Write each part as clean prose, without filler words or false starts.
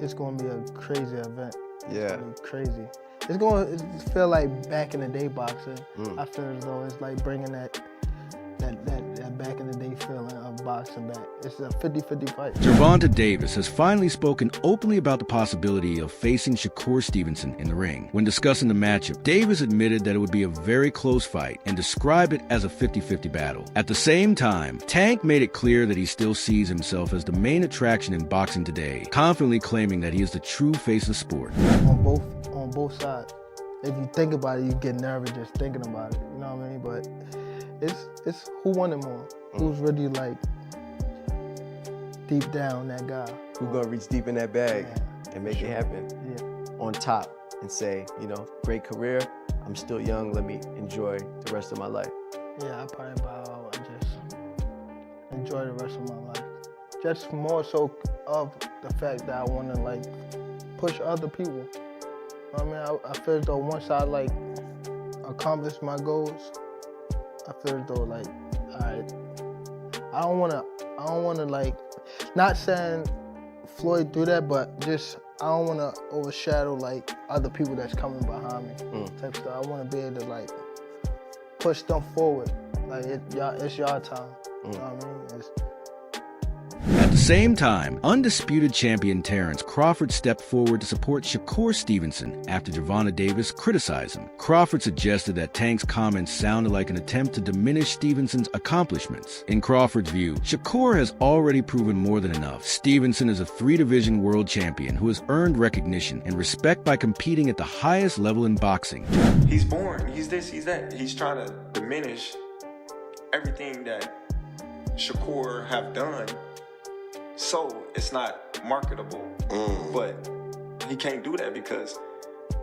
it's gonna be a crazy event. Yeah. It's gonna be crazy. It's gonna feel like back in the day boxing. I feel as though it's like bringing that back in the day feeling of boxing back. It's a 50-50 fight. Gervonta Davis has finally spoken openly about the possibility of facing Shakur Stevenson in the ring. When discussing the matchup, Davis admitted that it would be a very close fight and described it as a 50-50 battle. At the same time, Tank made it clear that he still sees himself as the main attraction in boxing today, confidently claiming that he is the true face of the sport. On both sides. If you think about it, you get nervous just thinking about it. You know what I mean? But it's who won it more? Who's really like deep down that guy? Who's gonna reach deep in that bag and make it happen? Yeah. On top and say, great career. I'm still young. Let me enjoy the rest of my life. Yeah, I probably bow out and just enjoy the rest of my life. Just more so of the fact that I want to like push other people. I mean, I feel as though once I like accomplish my goals, I feel as though like, all right, I don't wanna like, not saying Floyd do that, but just I don't wanna overshadow like other people that's coming behind me. Type stuff. I wanna be able to like push them forward. Like it's your time. You know what I mean? At the same time, undisputed champion Terrence Crawford stepped forward to support Shakur Stevenson after Gervonta Davis criticized him. Crawford suggested that Tank's comments sounded like an attempt to diminish Stevenson's accomplishments. In Crawford's view, Shakur has already proven more than enough. Stevenson is a 3-division world champion who has earned recognition and respect by competing at the highest level in boxing. He's born, he's this, he's that. He's trying to diminish everything that Shakur have done, so it's not marketable. But he can't do that because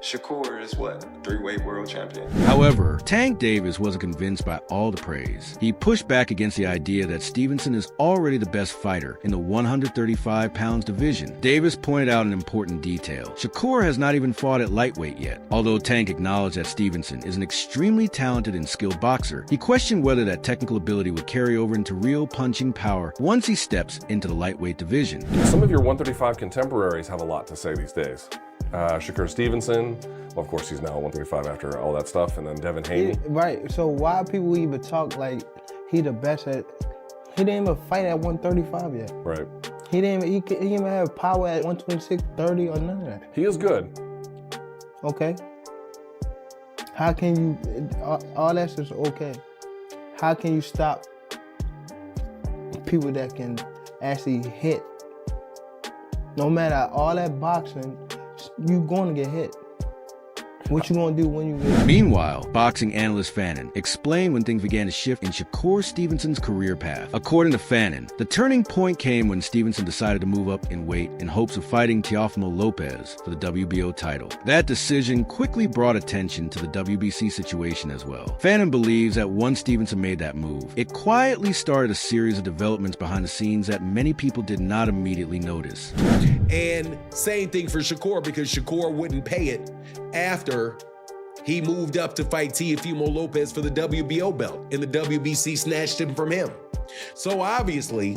Shakur is what? 3-way world champion. However, Tank Davis wasn't convinced by all the praise. He pushed back against the idea that Stevenson is already the best fighter in the 135 pounds division. Davis pointed out an important detail. Shakur has not even fought at lightweight yet. Although Tank acknowledged that Stevenson is an extremely talented and skilled boxer, he questioned whether that technical ability would carry over into real punching power once he steps into the lightweight division. Some of your 135 contemporaries have a lot to say these days. Shakur Stevenson, well, of course he's now 135 after all that stuff, and then Devin Haney. Right, so why people even talk like he the best at, he didn't even fight at 135 yet. Right. He didn't even have power at 126, 30 or none of that. He is good. Okay. How can you, all that's just okay. How can you stop people that can actually hit? No matter all that boxing, you're going to get hit. What you going to do when you get hit? Meanwhile, boxing analyst Fannin explained when things began to shift in Shakur Stevenson's career path. According to Fannin, the turning point came when Stevenson decided to move up in weight in hopes of fighting Teofimo Lopez for the WBO title. That decision quickly brought attention to the WBC situation as well. Fannin believes that once Stevenson made that move, it quietly started a series of developments behind the scenes that many people did not immediately notice. And same thing for Shakur, because Shakur wouldn't pay it after he moved up to fight Teofimo Lopez for the WBO belt, and the WBC snatched him from him. So obviously,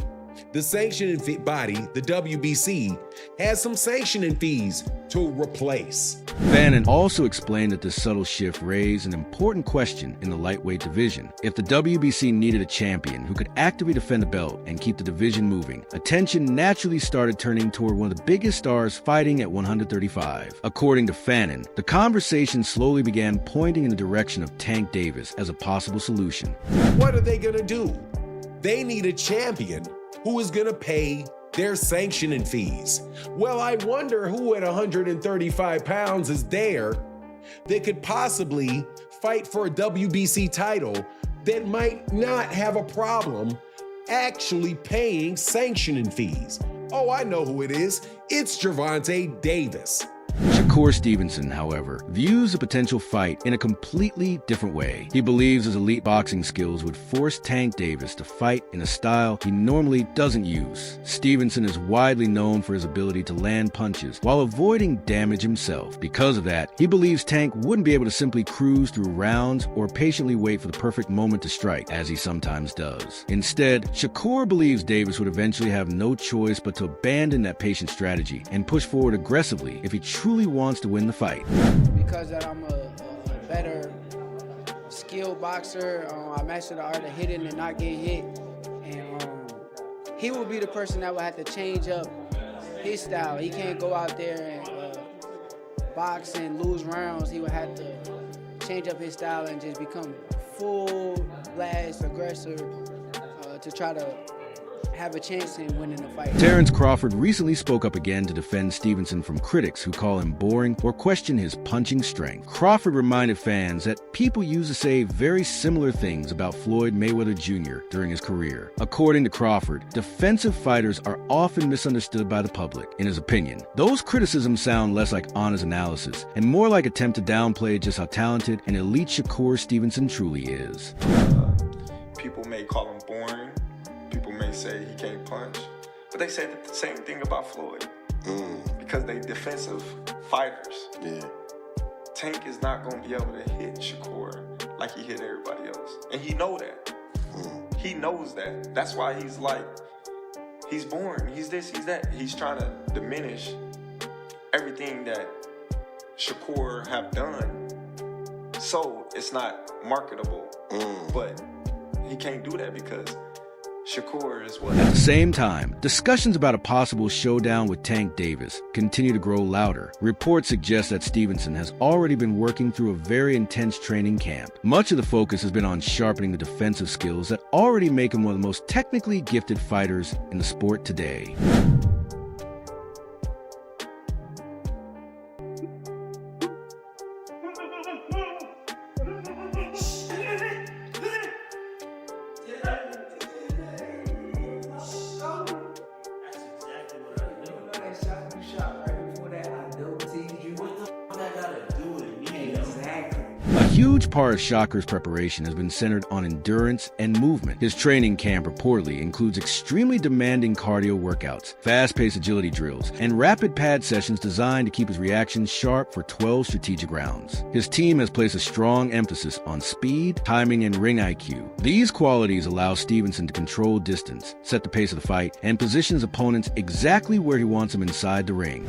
the sanctioning body, the WBC, has some sanctioning fees to replace. Fannin also explained that this subtle shift raised an important question in the lightweight division. If the WBC needed a champion who could actively defend the belt and keep the division moving, attention naturally started turning toward one of the biggest stars fighting at 135. According to Fannin, the conversation slowly began pointing in the direction of Tank Davis as a possible solution. What are they gonna do? They need a champion who is gonna pay their sanctioning fees. Well, I wonder who at 135 pounds is there that could possibly fight for a WBC title that might not have a problem actually paying sanctioning fees. Oh, I know who it is. It's Gervonta Davis. Shakur Stevenson, however, views the potential fight in a completely different way. He believes his elite boxing skills would force Tank Davis to fight in a style he normally doesn't use. Stevenson is widely known for his ability to land punches while avoiding damage himself. Because of that, he believes Tank wouldn't be able to simply cruise through rounds or patiently wait for the perfect moment to strike, as he sometimes does. Instead, Shakur believes Davis would eventually have no choice but to abandon that patient strategy and push forward aggressively if he truly wants to win the fight. Because I'm a better skilled boxer, I mastered the art of hitting and not getting hit, and he will be the person that will have to change up his style. He can't go out there and box and lose rounds. He would have to change up his style and just become full blast aggressor to try to have a chance in winning the fight. Terrence Crawford recently spoke up again to defend Stevenson from critics who call him boring or question his punching strength. Crawford reminded fans that people used to say very similar things about Floyd Mayweather Jr. during his career. According to Crawford, defensive fighters are often misunderstood by the public. In his opinion, those criticisms sound less like honest analysis and more like attempt to downplay just how talented and elite Shakur Stevenson truly is. People may call him boring. People may say he can't punch, but they say the same thing about Floyd because they defensive fighters. Yeah. Tank is not going to be able to hit Shakur like he hit everybody else, and he know that. He knows that. That's why he's like, he's boring. He's this. He's that. He's trying to diminish everything that Shakur have done, so it's not marketable. But he can't do that because Shakur is what? At the same time, discussions about a possible showdown with Tank Davis continue to grow louder. Reports suggest that Stevenson has already been working through a very intense training camp. Much of the focus has been on sharpening the defensive skills that already make him one of the most technically gifted fighters in the sport today. A huge part of Shakur's preparation has been centered on endurance and movement. His training camp reportedly includes extremely demanding cardio workouts, fast-paced agility drills, and rapid pad sessions designed to keep his reactions sharp for 12 strategic rounds. His team has placed a strong emphasis on speed, timing, and ring IQ. These qualities allow Stevenson to control distance, set the pace of the fight, and position his opponents exactly where he wants them inside the ring.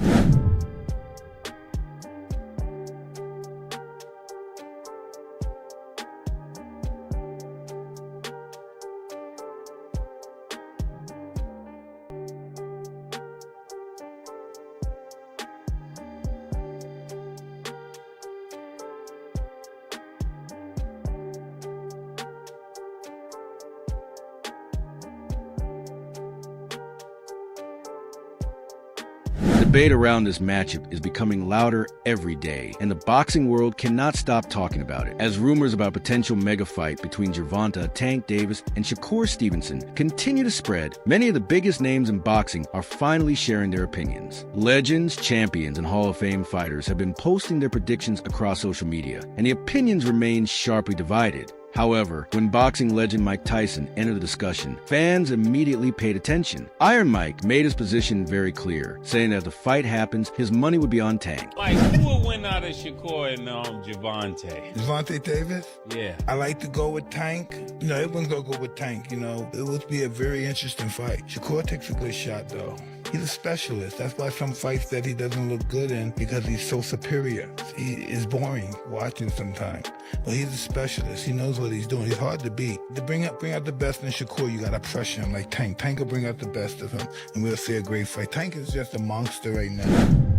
The debate around this matchup is becoming louder every day, and the boxing world cannot stop talking about it. As rumors about a potential mega fight between Gervonta, Tank Davis, and Shakur Stevenson continue to spread, many of the biggest names in boxing are finally sharing their opinions. Legends, champions, and Hall of Fame fighters have been posting their predictions across social media, and the opinions remain sharply divided. However, when boxing legend Mike Tyson entered the discussion, fans immediately paid attention. Iron Mike made his position very clear, saying that if the fight happens, his money would be on Tank. Like, who will win out of Shakur and Gervonta? Gervonta Davis? Yeah. I like to go with Tank. You know, everyone's going to go with Tank, you know. It would be a very interesting fight. Shakur takes a good shot, though. He's a specialist. That's why some fights that he doesn't look good in, because he's so superior. He is boring watching sometimes. But he's a specialist. He knows what he's doing. He's hard to beat. To bring out the best in Shakur, you got to pressure him like Tank. Tank will bring out the best of him, and we'll see a great fight. Tank is just a monster right now.